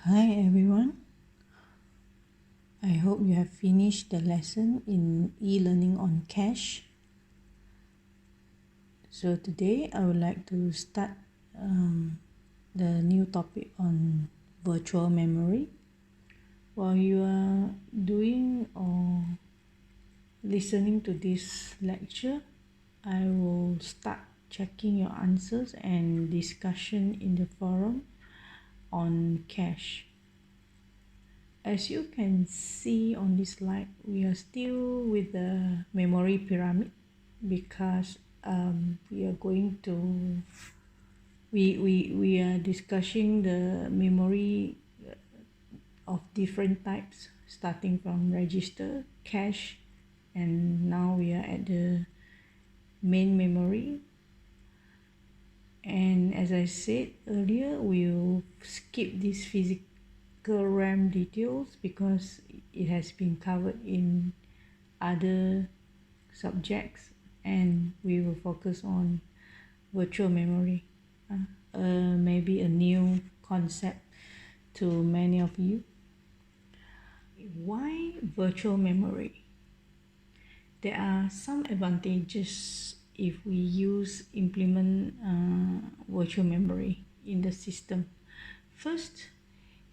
Hi everyone. I hope you have finished the lesson in e-learning on cache. So today I would like to start the new topic on virtual memory. While you are doing or listening to this lecture, I will start checking your answers and discussion in the forum on cache. As you can see on this slide, we are still with the memory pyramid because we are going to we are discussing the memory of different types, starting from register, cache, and now we are at the main memory. And as I said earlier, we'll skip this physical RAM details because it has been covered in other subjects, and we will focus on virtual memory, maybe a new concept to many of you. Why virtual memory? There are some advantages if we implement virtual memory in the system. First,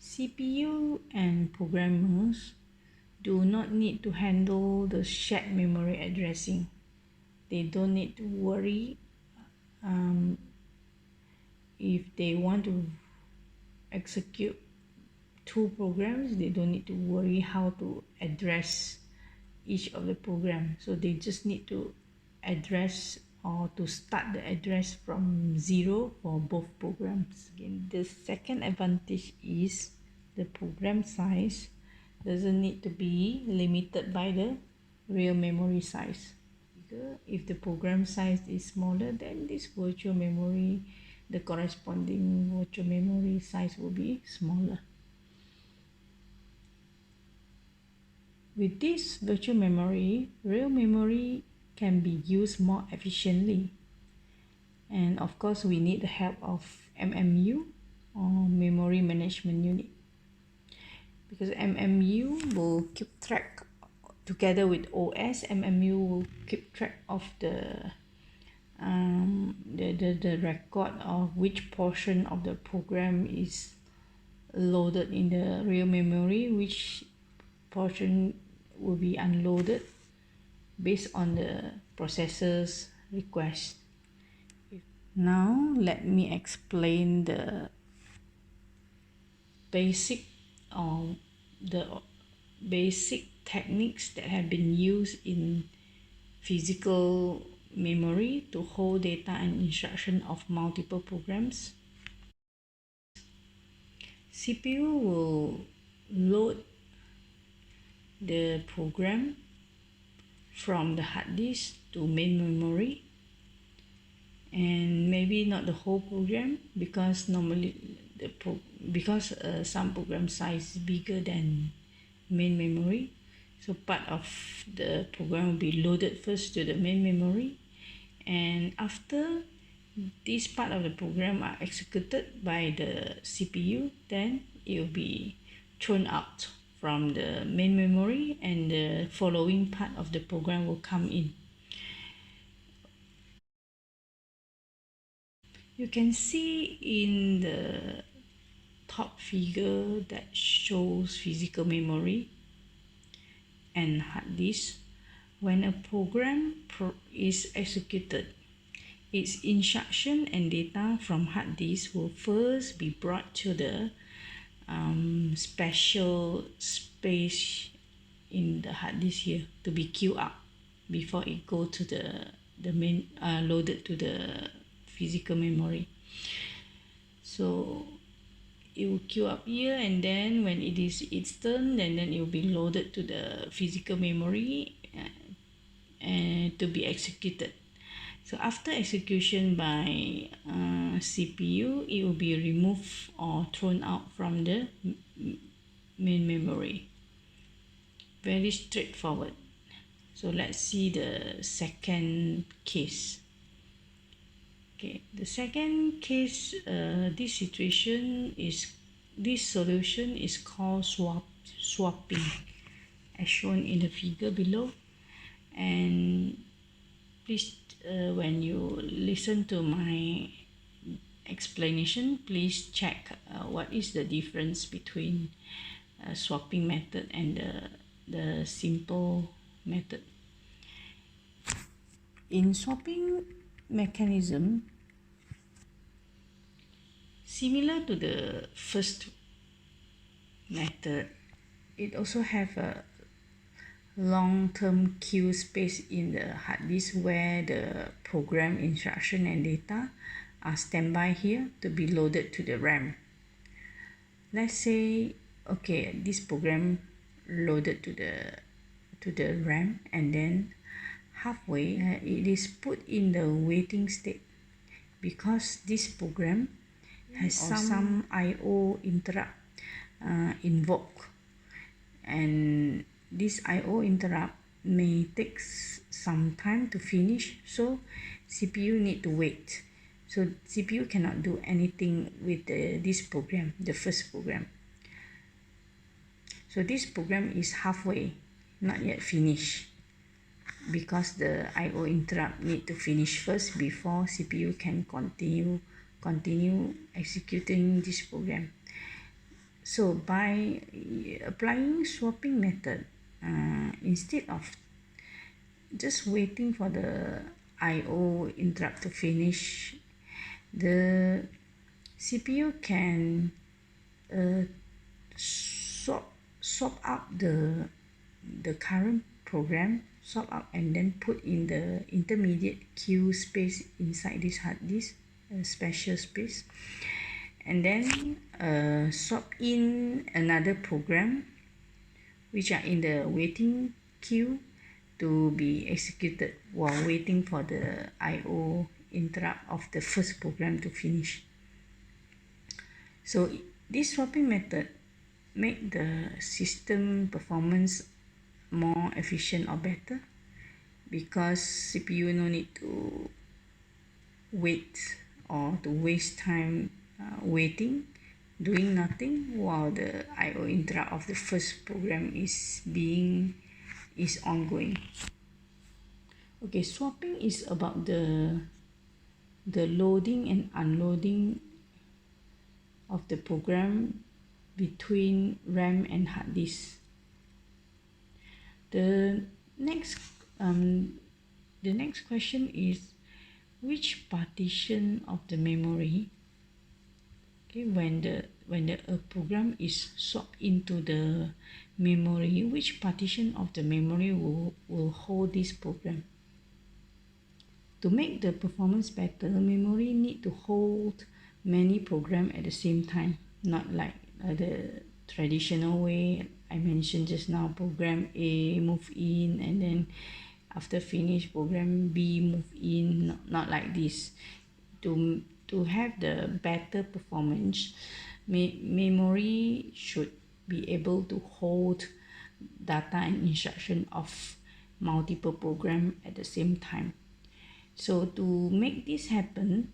CPU and programmers do not need to handle the shared memory addressing. They don't need to worry if they want to execute two programs. They don't need to worry how to address each of the program. So they just need to address or to start the address from zero for both programs. Again, the second advantage is the program size doesn't need to be limited by the real memory size. If the program size is smaller, then this virtual memory, the corresponding virtual memory size will be smaller. With this virtual memory, real memory can be used more efficiently. And of course, we need the help of MMU or Memory Management Unit, because MMU will keep track together with OS. MMU will keep track of the record of which portion of the program is loaded in the real memory, which portion will be unloaded based on the processor's request. Now let me explain the basic techniques that have been used in physical memory to hold data and instruction of multiple programs. CPU will load the program from the hard disk to main memory, and maybe not the whole program, because normally some program size is bigger than main memory. So part of the program will be loaded first to the main memory, and after this part of the program are executed by the CPU, then it will be thrown out from the main memory, and the following part of the program will come in. You can see in the top figure that shows physical memory and hard disk. When a program is executed, its instruction and data from hard disk will first be brought to the special space in the hard disk here to be queued up before it go to the main loaded to the physical memory. So it will queue up here, and then when it is its turn, then it will be loaded to the physical memory to be executed. So after execution by CPU, it will be removed or thrown out from the main memory. Very straightforward. So let's see the second case. Okay, the second case, this situation is this solution is called swapping, as shown in the figure below. And please, when you listen to my explanation, please check what is the difference between swapping method and the simple method. In swapping mechanism, similar to the first method, it also have a long-term queue space in the hard disk where the program instruction and data are standby here to be loaded to the RAM. Let's say, okay, this program loaded to the RAM, and then halfway it is put in the waiting state because this program has some I/O interrupt invoked, and this I/O interrupt may take some time to finish, so CPU need to wait. So CPU cannot do anything with this program, the first program. So this program is halfway, not yet finished, because the I/O interrupt need to finish first before CPU can continue executing this program. So by applying swapping method, instead of just waiting for the I/O interrupt to finish, the CPU can swap out the current program, swap out and then put in the intermediate queue space inside this hard disk, a special space, and then swap in another program which are in the waiting queue to be executed while waiting for the I/O interrupt of the first program to finish. So this swapping method make the system performance more efficient or better, because CPU no need to wait or to waste time waiting, doing nothing while the I/O interrupt of the first program is ongoing. Okay, swapping is about the loading and unloading of the program between RAM and hard disk. The next question is, which partition of the memory, okay, when a program is swapped into the memory, which partition of the memory will hold this program? To make the performance better, memory need to hold many programs at the same time, not like the traditional way I mentioned just now. Program A move in, and then after finish program B move in. Not like this. To have the better performance, memory should be able to hold data and instruction of multiple programs at the same time. So to make this happen,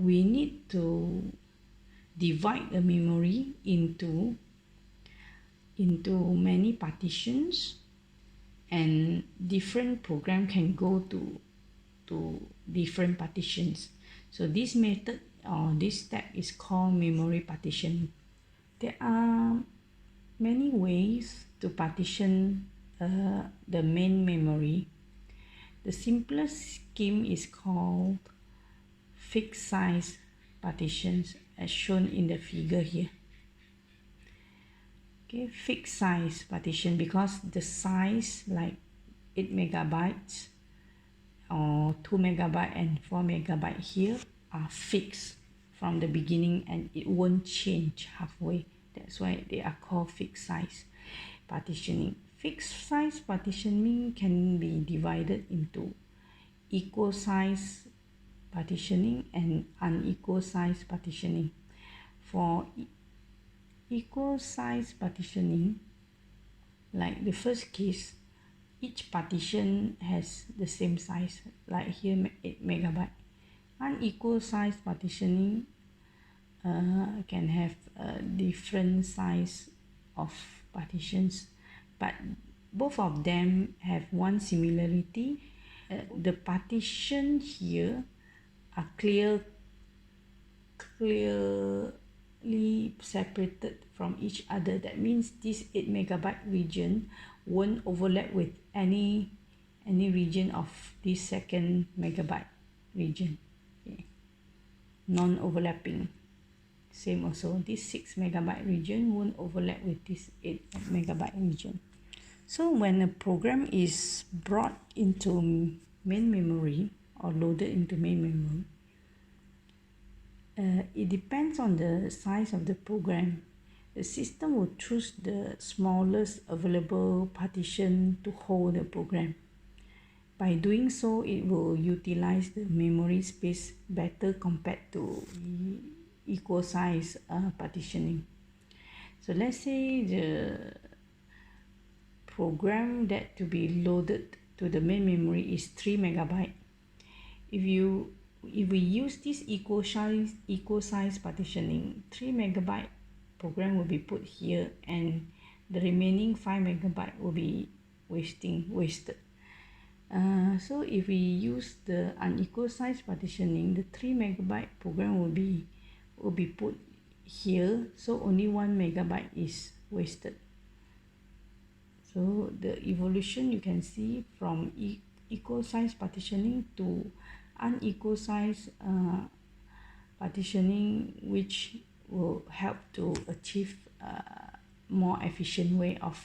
we need to divide the memory into many partitions, and different program can go to different partitions. So this method or this step is called memory partitioning. There are many ways to partition the main memory. The simplest scheme is called fixed size partitions, as shown in the figure here. Okay, fixed size partition, because the size like 8 megabytes or 2 megabyte and 4 megabyte here are fixed from the beginning, and it won't change halfway. That's why they are called fixed size partitioning. Fixed size partitioning can be divided into equal size partitioning and unequal size partitioning. For equal size partitioning, like the first case, each partition has the same size, like here 8 megabyte. Unequal size partitioning, can have a different size of partitions, but both of them have one similarity. The partition here are clearly separated from each other. That means this 8 megabyte region won't overlap with any region of this second megabyte region. Okay. Non-overlapping. Same also, this 6 megabyte region won't overlap with this 8 megabyte region. So when a program is brought into main memory or loaded into main memory, it depends on the size of the program. The system will choose the smallest available partition to hold the program. By doing so, it will utilize the memory space better compared to equal size partitioning. So let's say the program that to be loaded to the main memory is 3 megabyte. If we use this equal size partitioning, 3 megabyte program will be put here, and the remaining 5 megabyte will be wasted. So if we use the unequal size partitioning, the 3 megabyte program will be put here, so only 1 megabyte is wasted. So the evolution you can see from equal size partitioning to unequal size partitioning, which will help to achieve a more efficient way of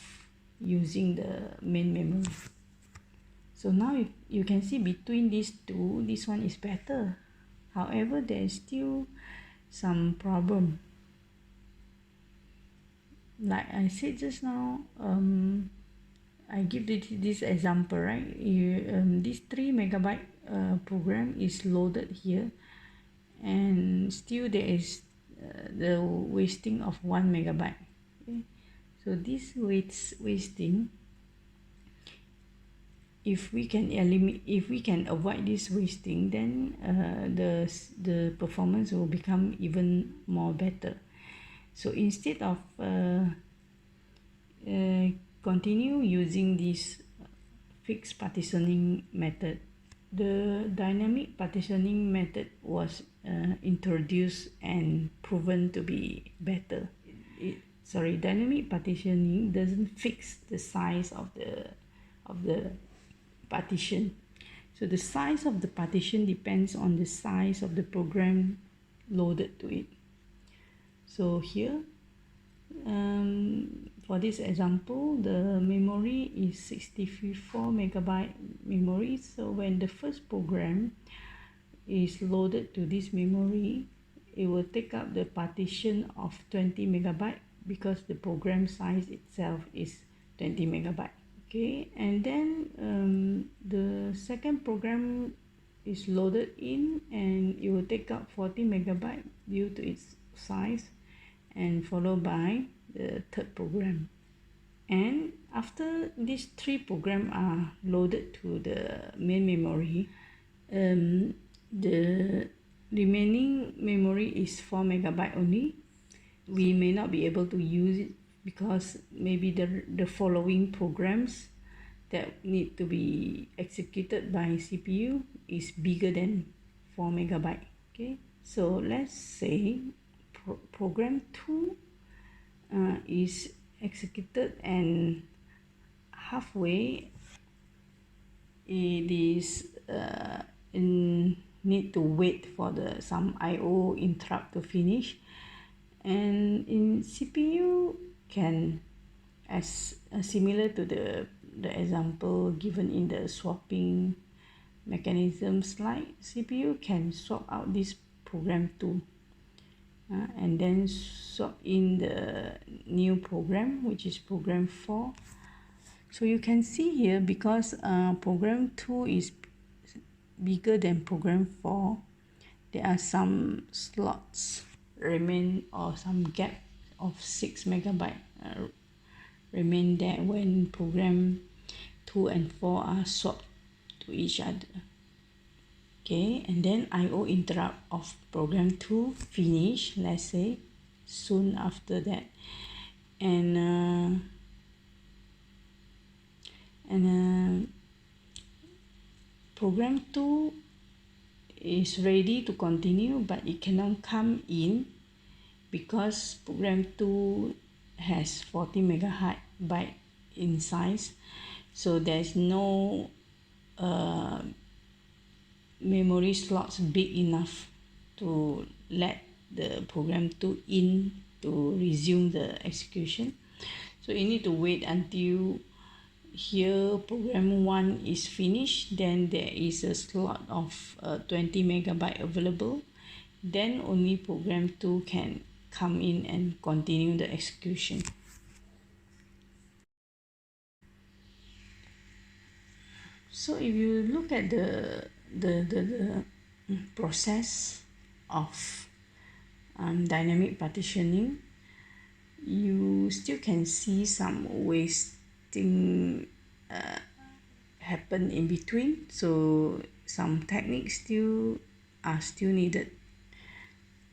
using the main memory. So now you can see between these two, this one is better. However, there is still some problem. Like I said just now, I give this example, right? This 3 megabyte program is loaded here, and still there is the wasting of 1 megabyte. Okay? So this wasting, if we can avoid this wasting, then the performance will become even more better. So instead of continue using this fixed partitioning method, the dynamic partitioning method was introduced and proven to be better. Dynamic partitioning doesn't fix the size of the partition. So the size of the partition depends on the size of the program loaded to it. So here, for this example, the memory is 64 megabyte memory. So when the first program is loaded to this memory, it will take up the partition of 20 megabyte because the program size itself is 20 megabyte. Okay, and then the second program is loaded in, and it will take up 40 megabyte due to its size, and followed by the third program. And after these 3 programs are loaded to the main memory, the remaining memory is 4 megabyte only. We may not be able to use it because maybe the following programs that need to be executed by CPU is bigger than 4 megabyte. Okay, so let's say program 2 is executed, and halfway it is need to wait for some IO interrupt to finish, and in CPU can, as similar to the example given in the swapping mechanism slide, CPU can swap out this program 2 and then swap in the new program, which is program 4. So you can see here, because program 2 is bigger than program 4, there are some slots remain, or some gap of 6 megabyte remain there when program 2 and 4 are swapped to each other. Okay, and then IO interrupt of program 2 finish, let's say, soon after that. And program 2 is ready to continue, but it cannot come in because program 2 has 40 megabyte in size, so there's no memory slots big enough to let the program 2 in to resume the execution. So you need to wait until here program 1 is finished, then there is a slot of 20 megabyte available, then only program 2 can come in and continue the execution. So if you look at the process of dynamic partitioning, you still can see some wasting happen in between, so some techniques are still needed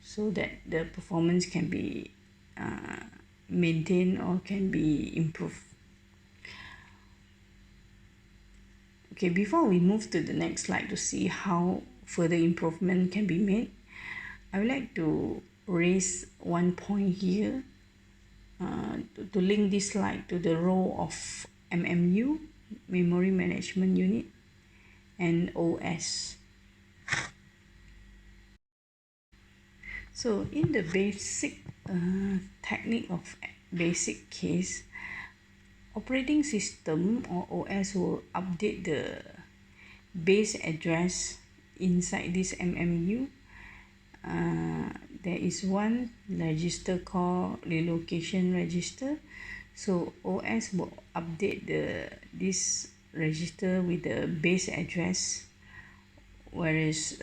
so that the performance can be maintained or can be improved. Okay, before we move to the next slide to see how further improvement can be made, I would like to raise one point here to link this slide to the role of MMU, Memory Management Unit, and OS. So in the basic technique of basic case, operating system or OS will update the base address inside this MMU. There is one register called relocation register, so OS will update this register with the base address, whereas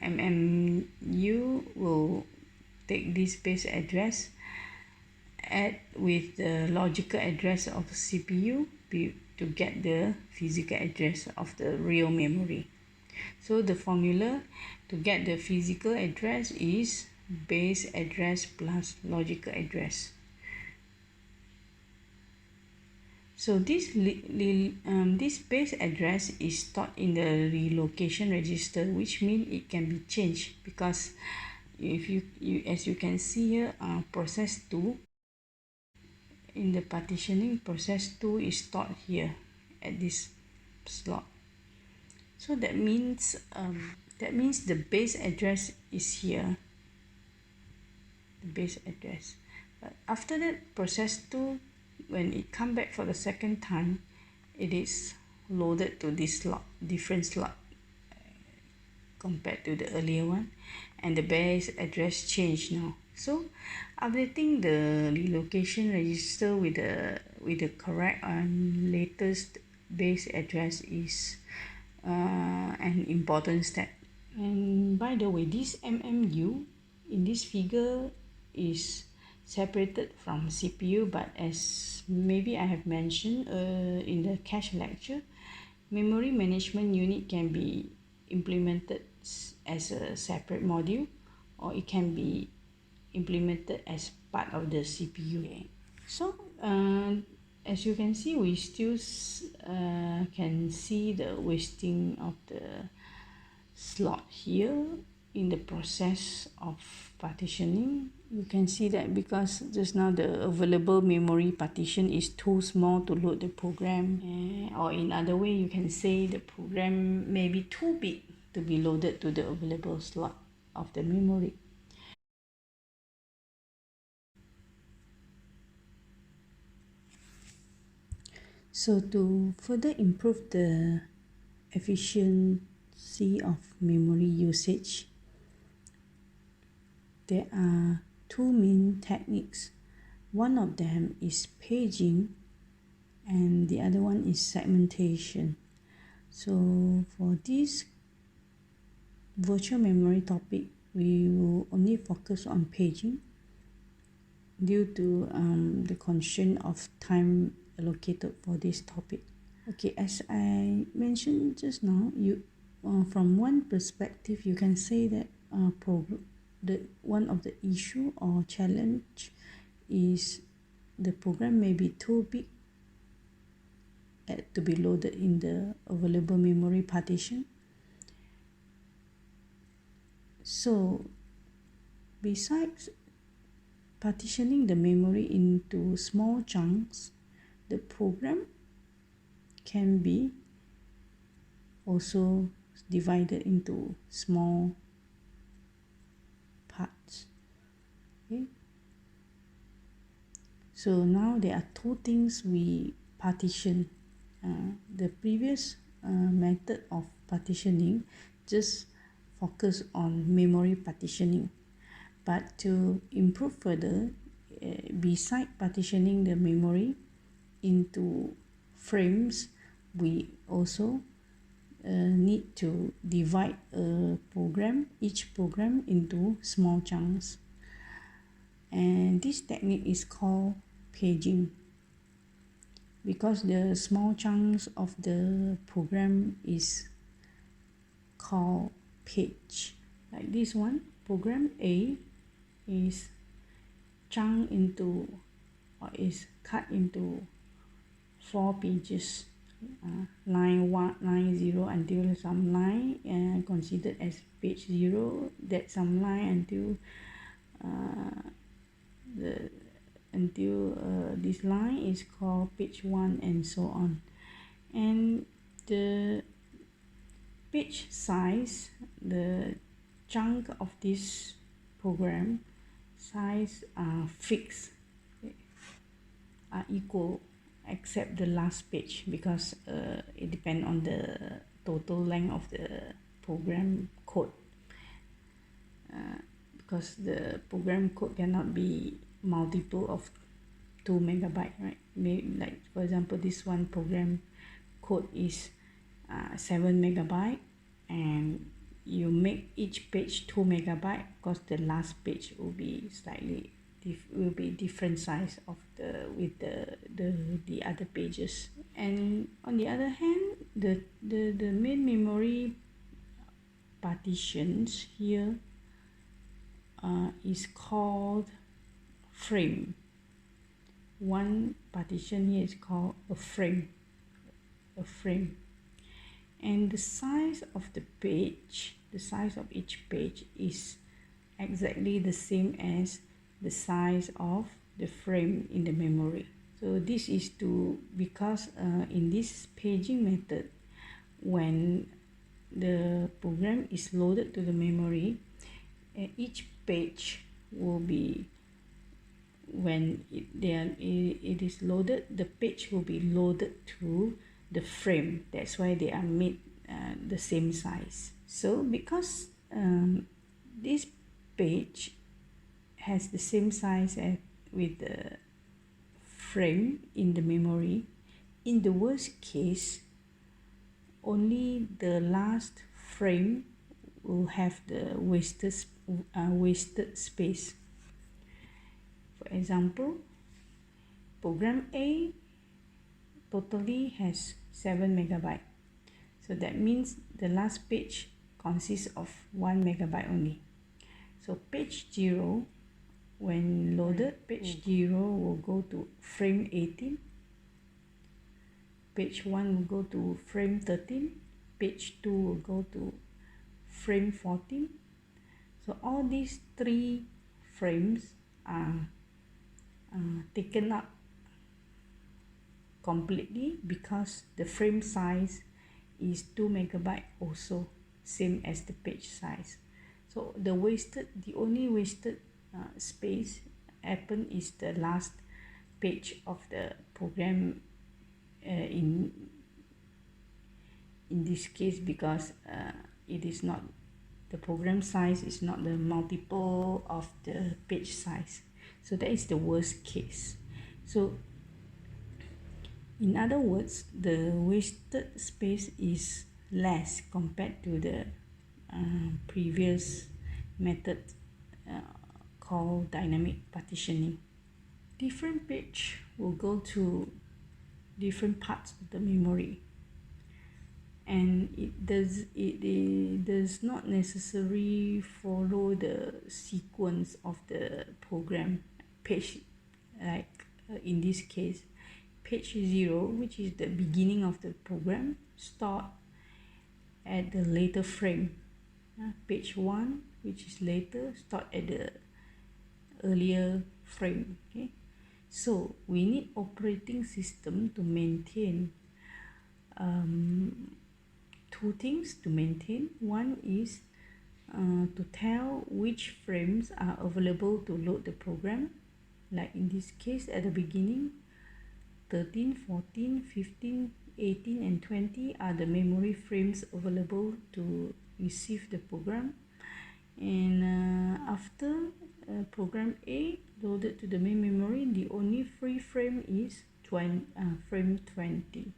MMU will take this base address, add with the logical address of the CPU to get the physical address of the real memory. So the formula to get the physical address is base address plus logical address. So this base address is stored in the relocation register, which means it can be changed, because if you as you can see here, process 2 in the partitioning, process 2 is stored here at this slot. So that means the base address is here, the base address. But after that, process 2, when it come back for the second time, it is loaded to this slot, different slot compared to the earlier one, and the base address changed now. So updating the relocation register with the correct and latest base address is an important step. And by the way, this MMU in this figure is separated from CPU, but as maybe I have mentioned in the cache lecture, memory management unit can be implemented as a separate module, or it can be implemented as part of the CPU. So as you can see, we still can see the wasting of the slot here in the process of partitioning. You can see that because just now the available memory partition is too small to load the program, or in other way you can say the program may be too big to be loaded to the available slot of the memory. So to further improve the efficiency of memory usage, there are two main techniques. One of them is paging and the other one is segmentation. So for this virtual memory topic, we will only focus on paging due to the constraint of time allocated for this topic. Okay, as I mentioned just now, from one perspective, you can say that one of the issue or challenge is the program may be too big to be loaded in the available memory partition. So, besides partitioning the memory into small chunks, the program can be also divided into small parts. Okay. So now there are two things we partition. The previous method of partitioning just focus on memory partitioning, but to improve further, beside partitioning the memory into frames, we also need to divide each program into small chunks, and this technique is called paging. Because the small chunks of the program is called page. Like this one, program A is chunked into or is cut into 4 pages. Line 1, line 0 until some line considered as page 0, that some line until this line is called page 1, and so on. And the page size, the chunk of this program size are fixed, are equal, except the last page, because it depends on the total length of the program code, because the program code cannot be multiple of 2 megabyte, right? Maybe, like for example, this one program code is 7 megabyte, and you make each page 2 megabyte, because the last page will be slightly different size of the other pages. And on the other hand, the main memory partitions here is called frame. One partition here is called a frame. And the size of the page, the size of each page is exactly the same as the size of the frame in the memory. So this is because in this paging method, when the program is loaded to the memory, each page will be, when it is loaded, the page will be loaded to the frame. That's why they are made the same size. So because this page has the same size as with the frame in the memory, in the worst case, only the last frame will have the wasted space. For example, program A totally has 7 megabyte. So that means the last page consists of 1 megabyte only. So page 0, when loaded, page 0 will go to frame 18. Page 1 will go to frame 13. Page 2 will go to frame 14. So all these 3 frames are taken up completely, because the frame size is 2 megabyte also, same as the page size. So the only wasted space happen is the last page of the program, in this case, because it is not, the program size is not the multiple of the page size. So that is the worst case. So in other words, the wasted space is less compared to the previous method called dynamic partitioning. Different page will go to different parts of the memory, and it does not necessarily follow the sequence of the program page, like in this case page 0, which is the beginning of the program, start at the later frame. Page 1, which is later, start at the earlier frame. Okay, so we need operating system to maintain two things to maintain. One is to tell which frames are available to load the program, like in this case at the beginning 13, 14, 15, 18 and 20 are the memory frames available to receive the program. And after program A loaded to the main memory, the only free frame is frame 20.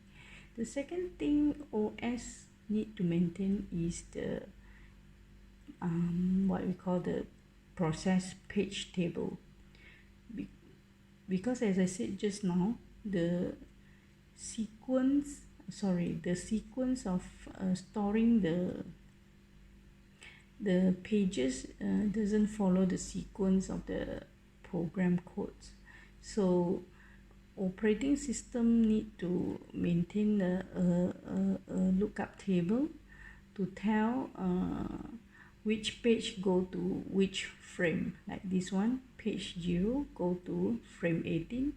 The second thing OS need to maintain is the what we call the process page table, because as I said just now, the sequence of storing the pages doesn't follow the sequence of the program codes. So operating system need to maintain the lookup table to tell which page go to which frame. Like this one, page 0 go to frame 18,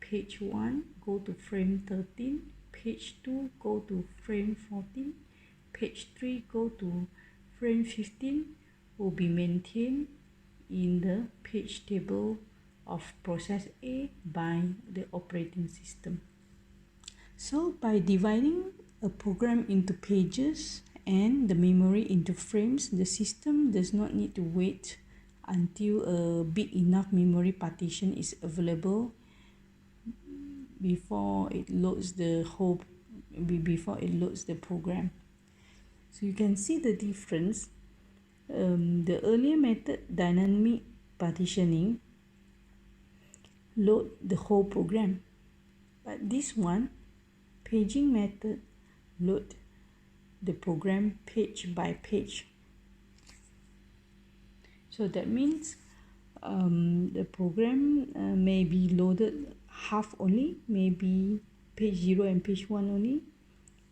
page 1 go to frame 13, page 2 go to frame 14, page 3 go to frame 15, will be maintained in the page table of process A by the operating system. So by dividing a program into pages and the memory into frames, the system does not need to wait until a big enough memory partition is available before it loads the program. So you can see the difference. The earlier method, dynamic partitioning, load the whole program, but this one, paging method, load the program page by page. So that means the program may be loaded half only, maybe page 0 and page 1 only,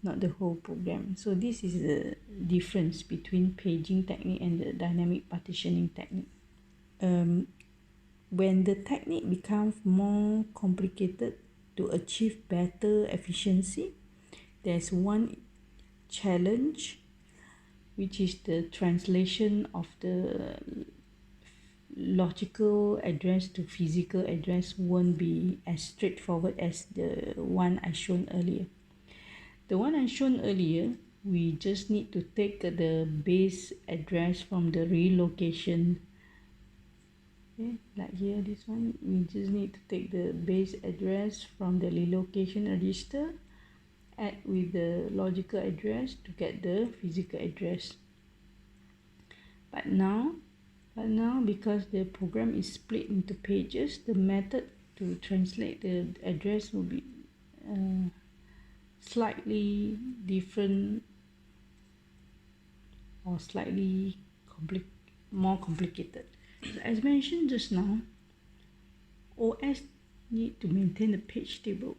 not the whole program. So this is the difference between paging technique and the dynamic partitioning technique. When the technique becomes more complicated to achieve better efficiency, there's one challenge, which is the translation of the logical address to physical address won't be as straightforward as the one I shown earlier. The one I shown earlier, we just need to take the base address from the relocation. Okay, like here, this one, we just need to take the base address from the relocation register, add with the logical address to get the physical address. But now because the program is split into pages, the method to translate the address will be slightly different or slightly more complicated. So as mentioned just now, OS need to maintain the page table.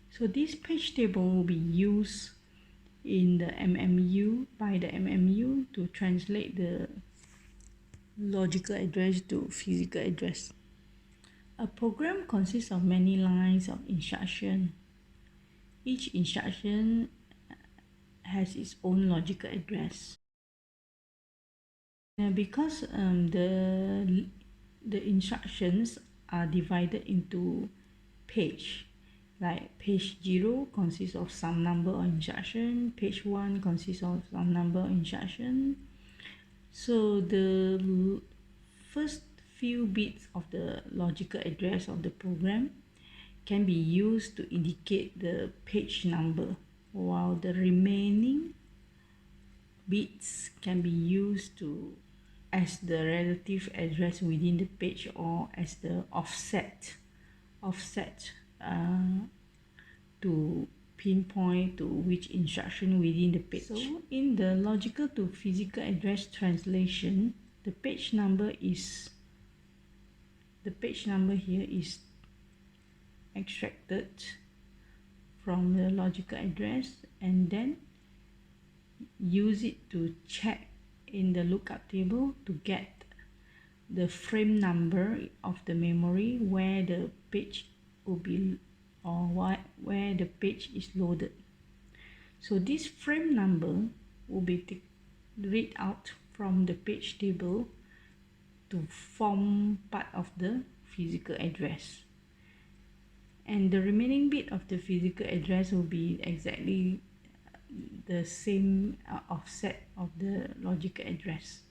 So this page table will be used in the MMU, by the MMU, to translate the logical address to physical address. A program consists of many lines of instruction. Each instruction has its own logical address. Because the instructions are divided into page, like page 0 consists of some number of instruction, page 1 consists of some number of instruction. So the first few bits of the logical address of the program can be used to indicate the page number, while the remaining bits can be used as the relative address within the page, or as the offset to pinpoint to which instruction within the page. So in the logical to physical address translation, the page number here is extracted from the logical address and then use it to check in the lookup table to get the frame number of the memory where the page will be, or where the page is loaded. So this frame number will be read out from the page table to form part of the physical address, and the remaining bit of the physical address will be exactly the same offset of the logical address.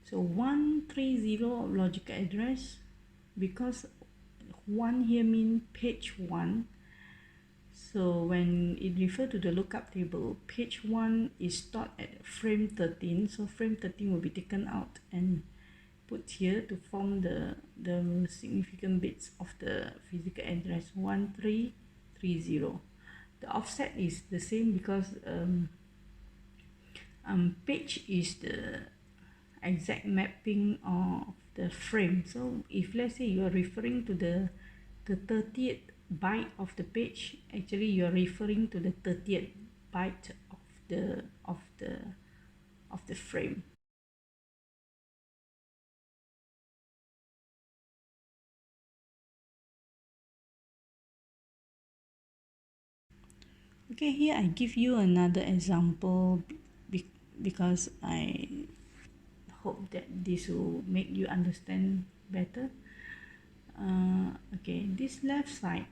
So 130 of logical address, because 1 here means page 1, so when it refer to the lookup table, page 1 is stored at frame 13, so frame 13 will be taken out and put here to form the significant bits of the physical address 1330. The offset is the same because page is the exact mapping of the frame. So if let's say you are referring to the 30th byte of the page, actually you are referring to the 30th byte of the frame. Okay, here I give you another example because I hope that this will make you understand better. Okay, this left side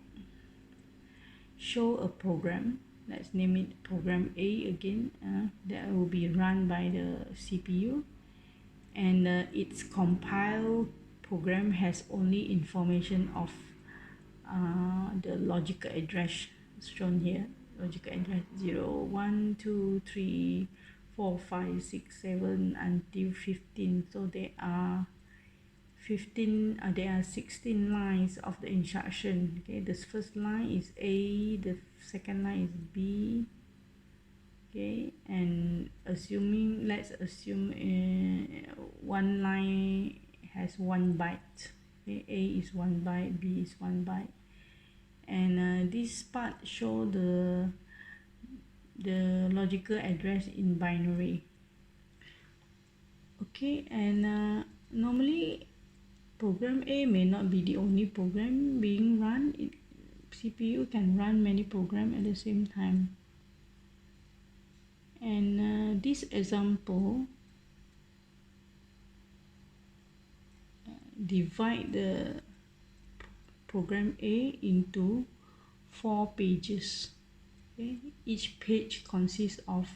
show a program. Let's name it program A again, that will be run by the CPU, and its compiled program has only information of the logical address shown here. Logical address 0, 1, 2, 3, 4, 5, 6, 7 until 15. So there are 16 lines of the instruction. Okay, this first line is A, the second line is B. Okay, and let's assume one line has 1 byte. Okay, A is 1 byte, B is 1 byte, and this part show the logical address in binary. Okay, and normally program A may not be the only program being run. CPU can run many programs at the same time, and this example divide the program A into 4 pages. Okay, each page consists of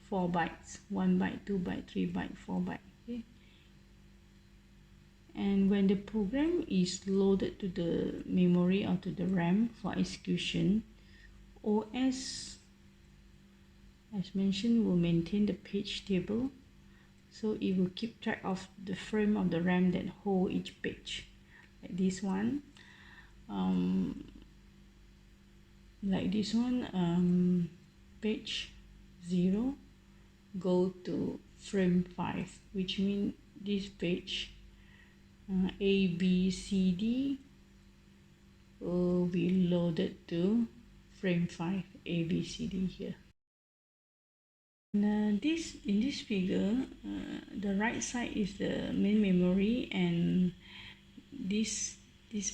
4 bytes, 1 byte, 2 byte, 3 byte, 4 byte. Okay, and when the program is loaded to the memory or to the RAM for execution, OS, as mentioned, will maintain the page table, so it will keep track of the frame of the RAM that hold each page. Like this one, page 0 go to frame 5, which means this page A, B, C, D will be loaded to frame 5, A, B, C, D here. And in this figure, the right side is the main memory, and this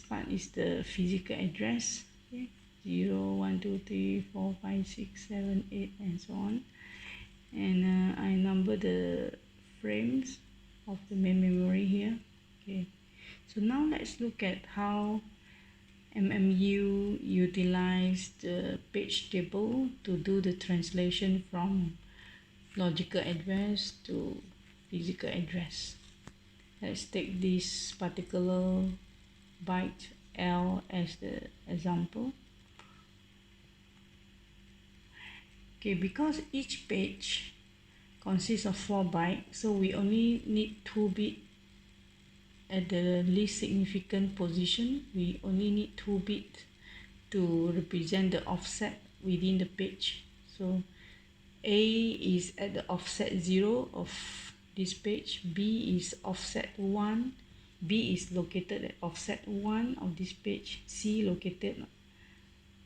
part is the physical address. Okay? 0, 1, 2, 3, 4, 5, 6, 7, 8, and so on. And I number the frames of the main memory here. Okay, so now let's look at how MMU utilized the page table to do the translation from logical address to physical address. Let's take this particular byte L as the example. Okay, because each page consists of 4 bytes, so we only need 2 bits at the least significant position. We only need 2 bits to represent the offset within the page. So A is at the offset 0 of this page, B is offset 1, B is located at offset 1 of this page, C located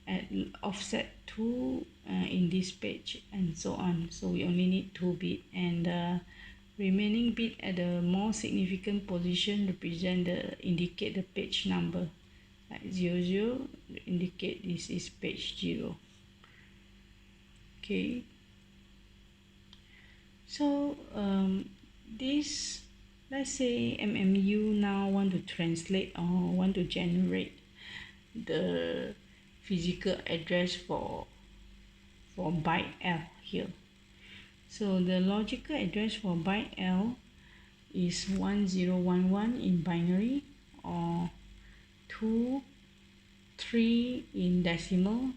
at offset 2 in this page, and so on. So we only need 2 bit, and the remaining bit at the more significant position represent the indicate the page number, like 00 indicate this is page 0. Okay, so this, let's say MMU now want to translate or want to generate the physical address for byte L here. So the logical address for byte L is 1011 in binary, or 2 3 in decimal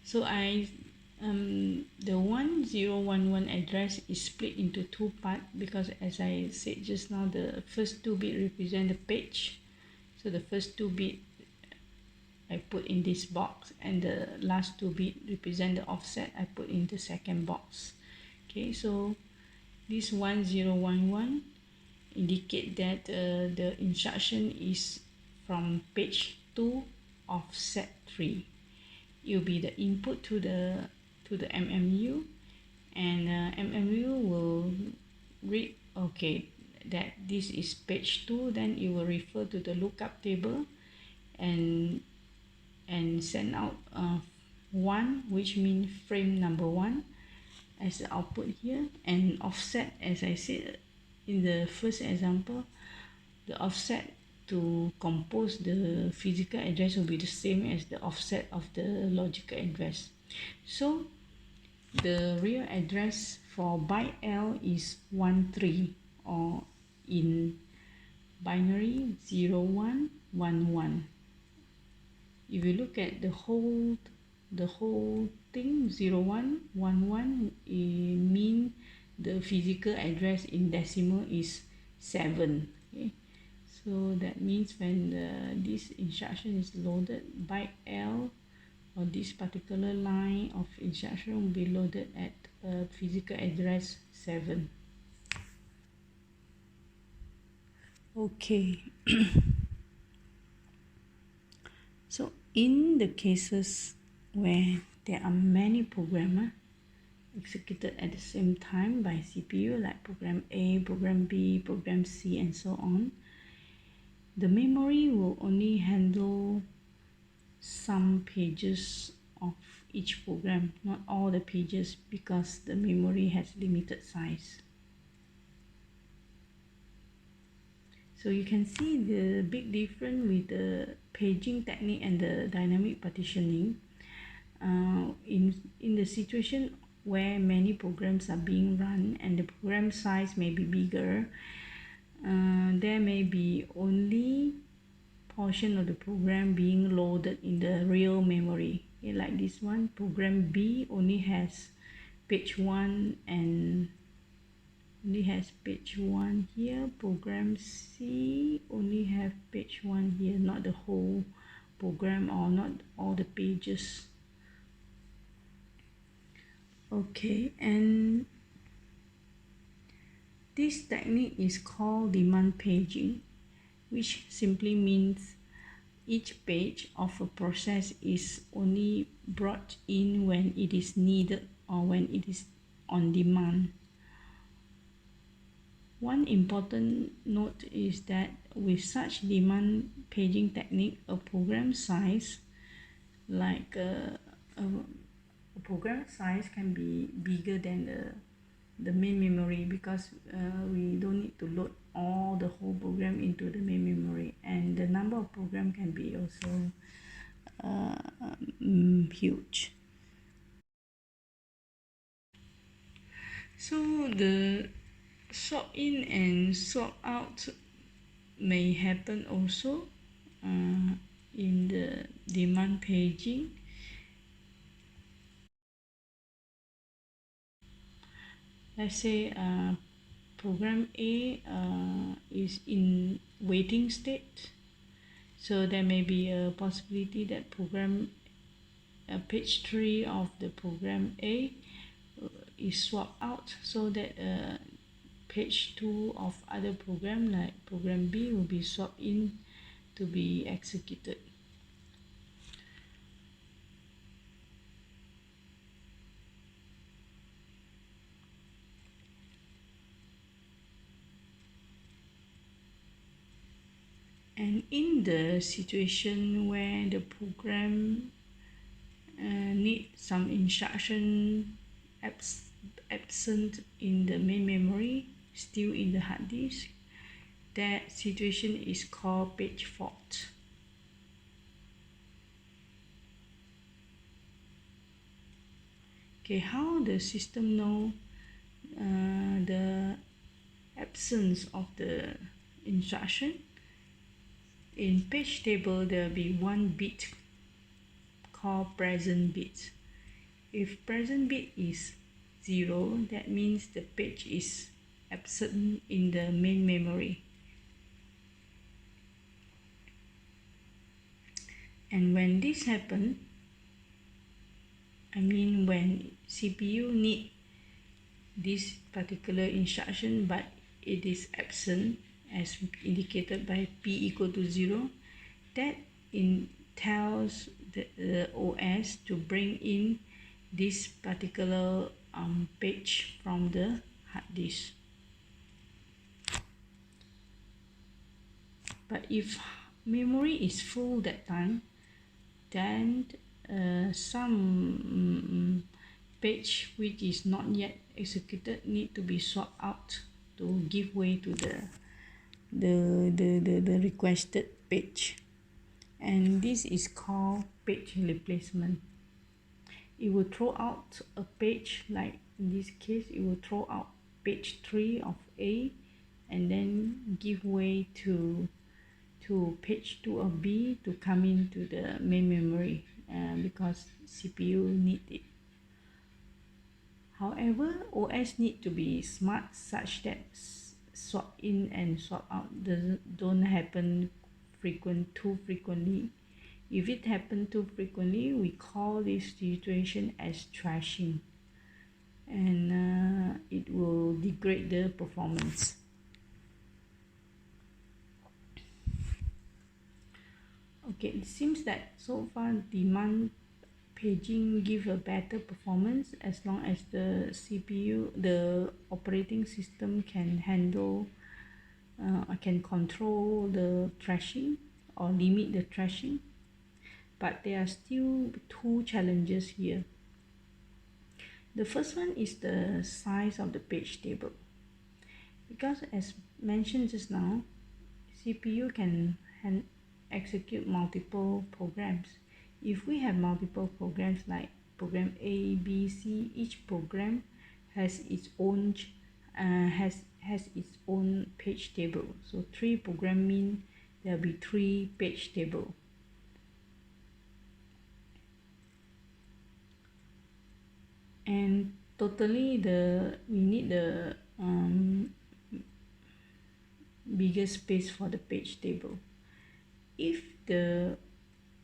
so the 1011 address is split into two parts, because as I said just now, the first 2 bit represent the page. So the first 2 bit I put in this box, and the last 2 bit represent the offset I put in the second box. Okay, so this 1011 indicate that the instruction is from page 2 offset 3. It will be the input to the MMU, and MMU will read, okay, that this is page 2, then it will refer to the lookup table and send out 1, which means frame number 1 as the output here, and offset, as I said in the first example, the offset to compose the physical address will be the same as the offset of the logical address. So the real address for byte L is 13, or in binary 0111. If you look at the whole thing, 0111, it mean the physical address in decimal is 7. Okay, so that means when this instruction is loaded, byte L or this particular line of instruction will be loaded at physical address 7. Okay. So in the cases where there are many programs executed at the same time by CPU, like program A, program B, program C, and so on, the memory will only handle some pages of each program, not all the pages, because the memory has limited size. So you can see the big difference with the paging technique and the dynamic partitioning. In the situation where many programs are being run and the program size may be bigger, there may be only portion of the program being loaded in the real memory. Okay, like this one, program B only has page 1 and only has page 1 here. Program C only have page 1 here, not the whole program or not all the pages. Okay, and this technique is called demand paging, which simply means each page of a process is only brought in when it is needed or when it is on demand. One important note is that with such demand paging technique, a program size like a program size can be bigger than the main memory, because we don't need to load all the whole program into the main memory, and the number of program can be also huge. So the swap in and swap out may happen also in the demand paging. Let's say program A is in waiting state, So there may be a possibility that page 3 of the program A is swapped out, so that page 2 of other program like program B will be swapped in to be executed. And in the situation where the program need some instruction absent in the main memory, still in the hard disk, that situation is called page fault. Okay, how the system know the absence of the instruction? In page table, there will be one bit called present bit. If present bit is 0, that means the page is absent in the main memory. And when this happens, when CPU need this particular instruction but it is absent as indicated by P equal to 0, that tells the OS to bring in this particular page from the hard disk. But if memory is full that time, then some page which is not yet executed need to be swapped out to give way to the requested page, and this is called page replacement. It will throw out a page, like in this case it will throw out page 3 of A and then give way to page 2 of B to come into the main memory because CPU need it. However, OS need to be smart such that swap in and swap out don't happen too frequently. If it happens too frequently, we call this situation as thrashing, and it will degrade the performance. Okay, it seems that so far demand paging give a better performance as long as the CPU, the operating system can handle, can control the thrashing or limit the thrashing. But there are still two challenges here. The first one is the size of the page table, because as mentioned just now, CPU can execute multiple programs. If we have multiple programs like program A, B, C, each program has its own page table. So 3 programs mean there will be 3 page table. And totally we need the bigger space for the page table. If the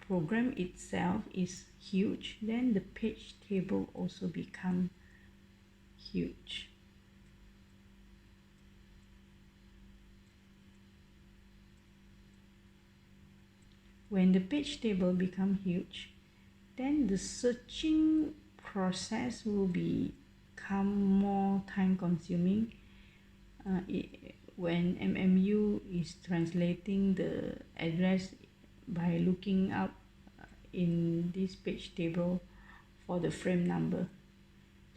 program itself is huge, then the page table also become huge. When the page table become huge, then the searching process will become more time consuming. When MMU is translating the address by looking up in this page table for the frame number,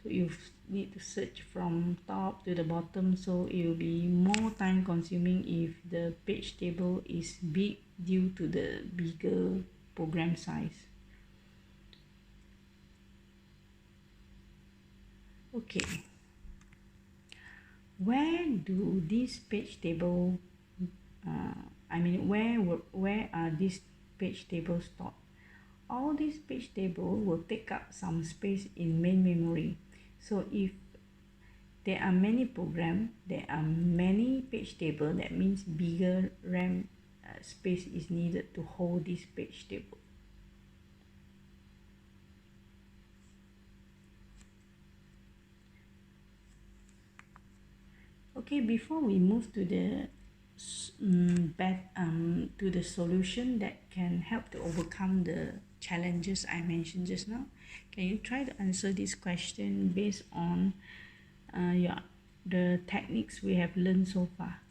so you need to search from top to the bottom, so it will be more time consuming if the page table is big due to the bigger program size. Okay, where do these page table where are these page tables stored? All these page tables will take up some space in main memory. So if there are many programs, there are many page tables, that means bigger RAM space is needed to hold this page table. Okay, before we move to the to the solution that can help to overcome the challenges I mentioned just now, can you try to answer this question based on the techniques we have learned so far?